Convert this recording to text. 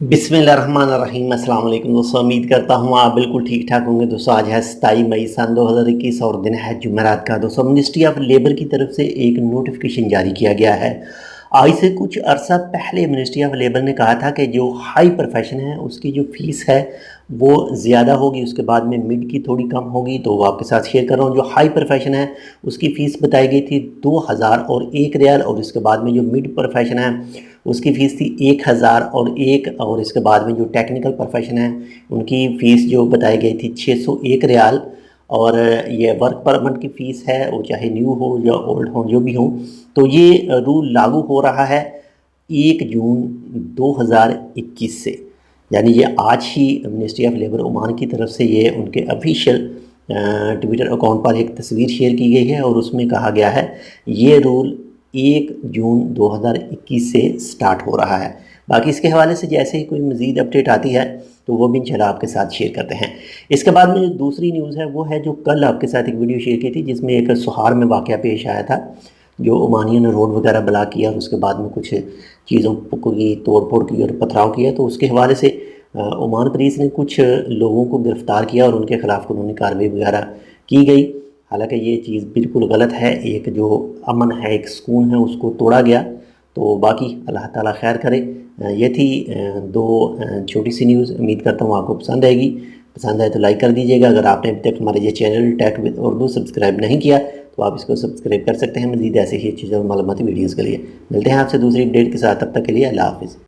बिस्मिल्लाहिर्रहमानिर्रहीम। अस्सलाम वालेकुम दोस्तों, उम्मीद करता हूँ आप बिल्कुल ठीक ठाक होंगे। दोस्तों आज है 27 मई सन 2021 और दिन है जुमेरात का। दोस्तों मिनिस्ट्री ऑफ लेबर की तरफ से एक नोटिफिकेशन जारी किया गया है। आज से कुछ अरसा पहले मिनिस्ट्री ऑफ लेबर ने कहा था कि जो हाई प्रोफेशन है उसकी जो फ़ीस है वो ज़्यादा होगी, उसके बाद में मिड की थोड़ी कम होगी। तो वो आपके साथ शेयर कर रहा हूँ। जो हाई प्रोफेशन है उसकी फ़ीस बताई गई थी 2001 रियाल, और इसके बाद में जो मिड प्रोफेशन है उसकी फ़ीस थी 1001, और इसके बाद में जो टेक्निकल प्रोफेशन है उनकी फ़ीस जो बताई गई थी 601 रियाल। और ये वर्क परमिट की फ़ीस है, वो चाहे न्यू हो या ओल्ड हो जो भी हो। तो ये रूल लागू हो रहा है 1 जून 2021 से, यानी ये आज ही मिनिस्ट्री ऑफ लेबर ओमान की तरफ से ये उनके ऑफिशियल ट्विटर अकाउंट पर एक तस्वीर शेयर की गई है, और उसमें कहा गया है ये रूल 1 जून 2021 से स्टार्ट हो रहा है। बाकी इसके हवाले से जैसे ही कोई मज़ीद अपडेट आती है तो वो भी इंशाल्लाह आपके साथ शेयर करते हैं। इसके बाद में जो दूसरी न्यूज़ है वो है जो कल आपके साथ एक वीडियो शेयर की थी, जिसमें एक सुहार में वाक़या पेश आया था। जो ओमानियों ने रोड वगैरह ब्लॉक किया और उसके बाद में कुछ चीज़ों की तोड़ फोड़ की और पथराव किया, तो उसके हवाले से ओमान पुलिस ने कुछ लोगों को गिरफ़्तार किया और उनके ख़िलाफ़ कानूनी कार्रवाई वगैरह की गई। हालांकि ये चीज़ बिल्कुल गलत है, एक जो अमन है, एक सुकून है, उसको तोड़ा गया। तो बाकी अल्लाह ताला खैर करे। ये थी दो छोटी सी न्यूज़। उम्मीद करता हूँ आपको पसंद आएगी। पसंद आए तो लाइक कर दीजिएगा। अगर आपने अभी तक हमारे ये channel Tech with Urdu subscribe नहीं किया तो आप इसको सब्सक्राइब कर सकते हैं। मज़ीद ऐसे ही अच्छी और मालूमाती वीडियोज़ के लिए मिलते हैं आपसे दूसरी अपडेट के साथ। तब तक के लिए अल्लाह हाफ़िज़।